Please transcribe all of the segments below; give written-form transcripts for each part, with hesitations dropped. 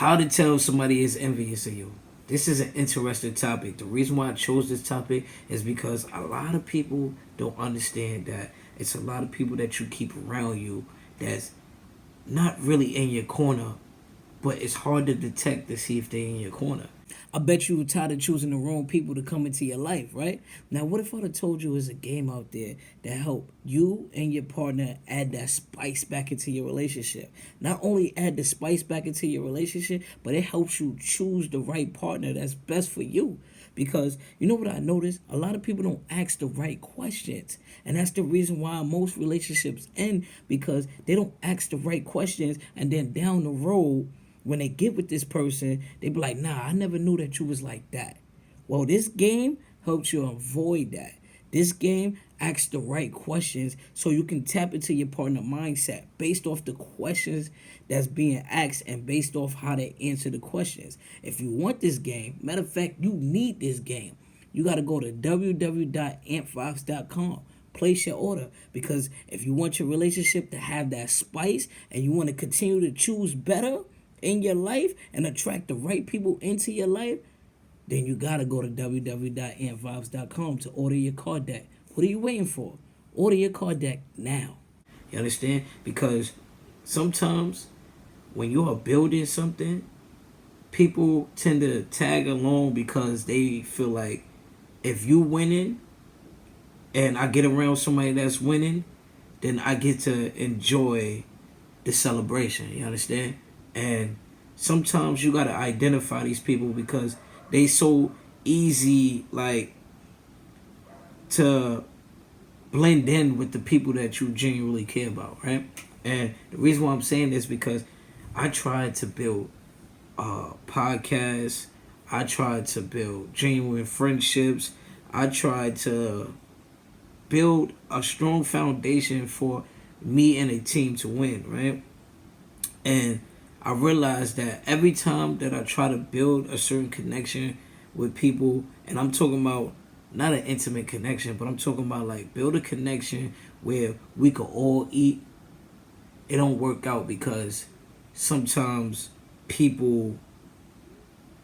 How to tell somebody is envious of you. This is an interesting topic. The reason why I chose this topic is because a lot of people don't understand that it's a lot of people that you keep around you that's not really in your corner, but it's hard to detect to see if they're in your corner. I bet you were tired of choosing the wrong people to come into your life, right? Now, what if I'd have told you there's a game out there that help you and your partner add that spice back into your relationship? Not only add the spice back into your relationship, but it helps you choose the right partner that's best for you. Because you know what I noticed? A lot of people don't ask the right questions. And that's the reason why most relationships end, because they don't ask the right questions, and then down the road, when they get with this person, they be like, nah, I never knew that you was like that. Well, this game helps you avoid that. This game asks the right questions so you can tap into your partner mindset based off the questions that's being asked and based off how they answer the questions. If you want this game, matter of fact, you need this game. You got to go to www.envious.com. Place your order, because if you want your relationship to have that spice and you want to continue to choose better in your life and attract the right people into your life, then you gotta go to www.envious.com to order your card deck. What are you waiting for? Order your card deck now. You understand? Because sometimes when you are building something, people tend to tag along because they feel like if you winning and I get around somebody that's winning, then I get to enjoy the celebration. You understand? And sometimes you gotta identify these people because they so easy, like, to blend in with the people that you genuinely care about, right? And the reason why I'm saying this because I tried to build podcasts, I tried to build genuine friendships, I tried to build a strong foundation for me and a team to win, right? And I realized that every time that I try to build a certain connection with people, and I'm talking about not an intimate connection, but I'm talking about like build a connection where we could all eat, it don't work out because sometimes people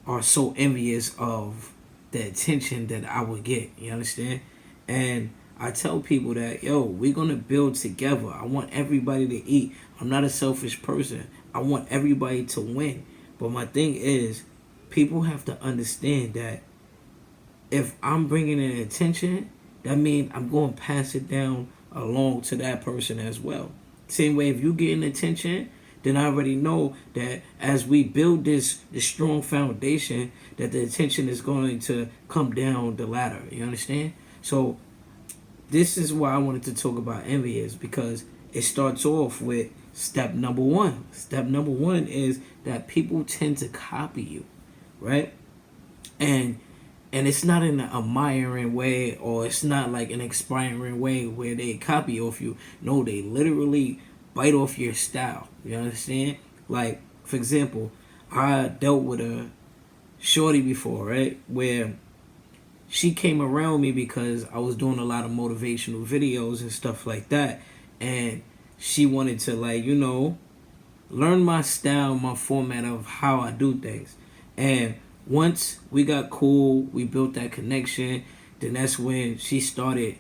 are so envious of the attention that I would get. You understand? And I tell people that, yo, we're going to build together. I want everybody to eat. I'm not a selfish person. I want everybody to win. But my thing is, people have to understand that if I'm bringing in attention, that means I'm going to pass it down along to that person as well. Same way, if you getting attention, then I already know that as we build this strong foundation, that the attention is going to come down the ladder. You understand? So this is why I wanted to talk about envious, because it starts off with step number one. Step number one is that people tend to copy you, right? And it's not in an admiring way, or it's not like an inspiring way where they copy off you. No, they literally bite off your style. You understand? Like, for example, I dealt with a shorty before, right? Where she came around me because I was doing a lot of motivational videos and stuff like that. And she wanted to, like, learn my style, my format of how I do things. And once we got cool, we built that connection, then that's when she started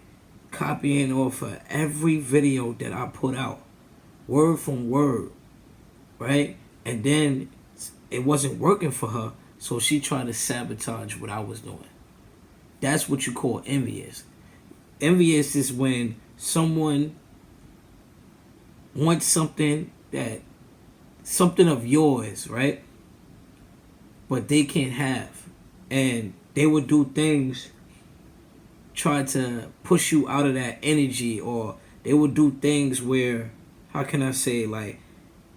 copying off of every video that I put out, word from word, right? And then it wasn't working for her, so she tried to sabotage what I was doing. That's what you call envious. Envious is when someone wants something of yours, right? But they can't have. And they would do things, try to push you out of that energy, or they would do things where, how can I say, like,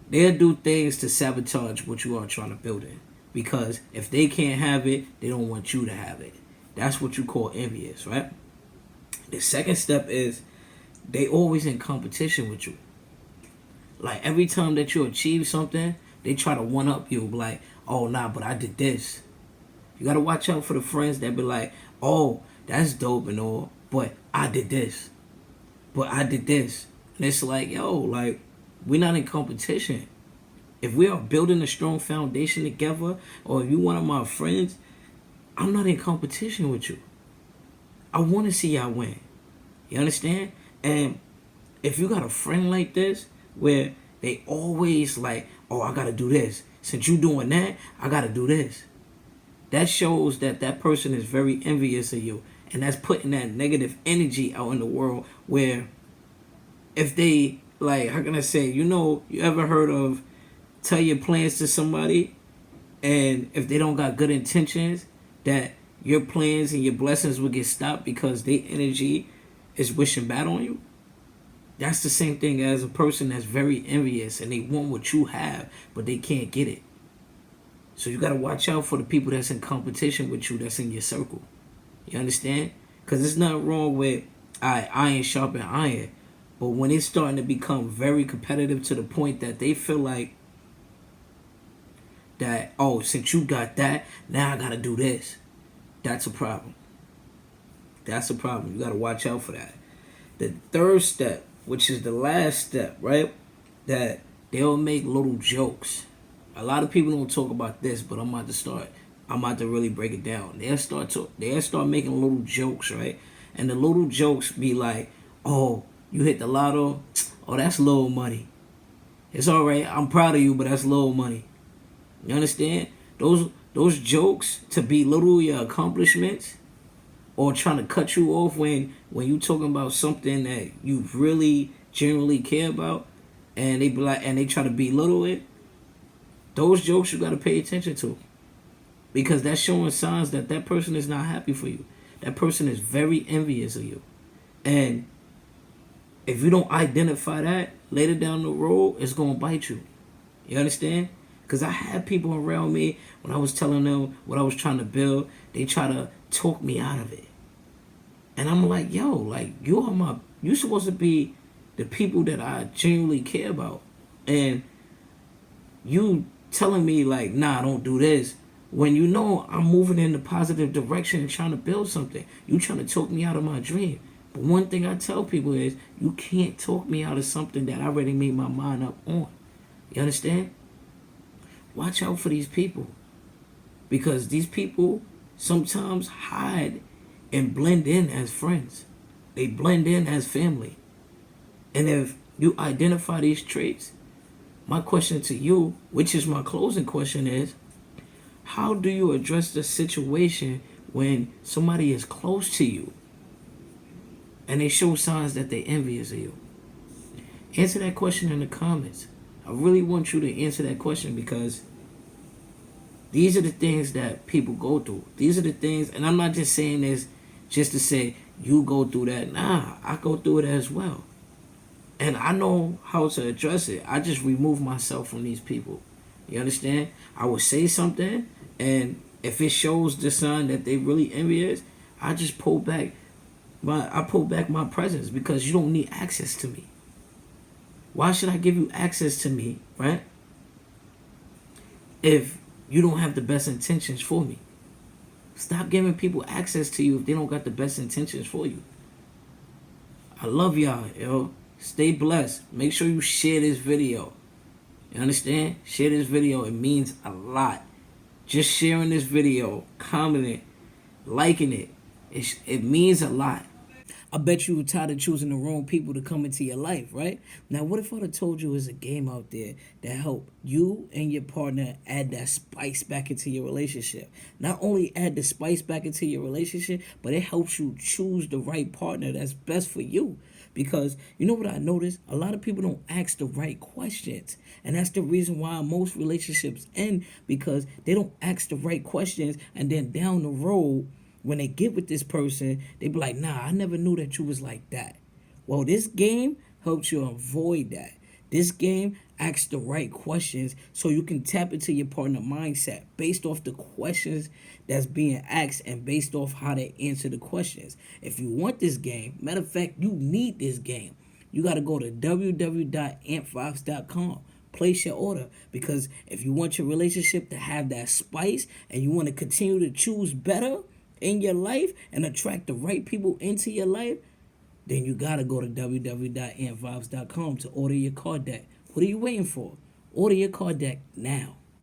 they'll do things to sabotage what you are trying to build in. Because if they can't have it, they don't want you to have it. That's what you call envious, right? The second step is they always in competition with you. Like, every time that you achieve something, they try to one up you. Like, oh, nah, but I did this. You got to watch out for the friends that be like, oh, that's dope and all, but I did this. But I did this. And it's like, yo, like, we're not in competition. If we are building a strong foundation together, or if you one of my friends, I'm not in competition with you. I want to see y'all win. You understand? And if you got a friend like this, where they always like, oh, I gotta do this. Since you doing that, I gotta do this. That shows that that person is very envious of you, and that's putting that negative energy out in the world. Where if they like, how can I say? You ever heard of tell your plans to somebody, and if they don't got good intentions, that your plans and your blessings will get stopped because their energy is wishing bad on you. That's the same thing as a person that's very envious and they want what you have, but they can't get it. So you gotta watch out for the people that's in competition with you, that's in your circle. You understand? Because there's nothing wrong with iron sharpen iron, but when it's starting to become very competitive to the point that they feel like that, oh, since you got that, now I gotta do this. That's a problem. That's a problem. You gotta watch out for that. The third step, which is the last step, right? That they'll make little jokes. A lot of people don't talk about this, but I'm about to start. I'm about to really break it down. They'll start making little jokes, right? And the little jokes be like, oh, you hit the lotto. Oh, that's little money. It's all right. I'm proud of you, but that's little money. You understand? Those jokes to belittle your accomplishments, or trying to cut you off when you talking about something that you really genuinely care about, and they be like, and they try to belittle it. Those jokes you got to pay attention to, because that's showing signs that that person is not happy for you. That person is very envious of you, and if you don't identify that, later down the road, it's gonna bite you. You understand? Because I had people around me, when I was telling them what I was trying to build, they try to talk me out of it. And I'm like, yo, like, you supposed to be the people that I genuinely care about. And you telling me like, nah, don't do this, when you know I'm moving in the positive direction and trying to build something. You trying to talk me out of my dream. But one thing I tell people is, you can't talk me out of something that I already made my mind up on. You understand? Watch out for these people, because these people sometimes hide and blend in as friends. They blend in as family. And if you identify these traits, my question to you, which is my closing question, is how do you address the situation when somebody is close to you and they show signs that they're envious of you? Answer that question in the comments. I really want you to answer that question, because these are the things that people go through. These are the things, and I'm not just saying this just to say you go through that. Nah, I go through it as well. And I know how to address it. I just remove myself from these people. You understand? I would say something, and if it shows the sign that they really envious, I just pull back my presence, because you don't need access to me. Why should I give you access to me, right? If you don't have the best intentions for me. Stop giving people access to you if they don't got the best intentions for you. I love y'all, yo. Stay blessed. Make sure you share this video. You understand? Share this video. It means a lot. Just sharing this video, commenting, liking it, it means a lot. I bet you were tired of choosing the wrong people to come into your life, right? Now, what if I'd have told you there's a game out there that help you and your partner add that spice back into your relationship? Not only add the spice back into your relationship, but it helps you choose the right partner that's best for you. Because you know what I noticed? A lot of people don't ask the right questions. And that's the reason why most relationships end, because they don't ask the right questions, and then down the road, when they get with this person, they be like, nah, I never knew that you was like that. Well, this game helps you avoid that. This game asks the right questions so you can tap into your partner mindset based off the questions that's being asked and based off how they answer the questions. If you want this game, matter of fact, you need this game, you got to go to www.envious.com. Place your order, because if you want your relationship to have that spice and you want to continue to choose better in your life and attract the right people into your life, then you gotta go to www.envious.com to order your card deck. What are you waiting for? Order your card deck now.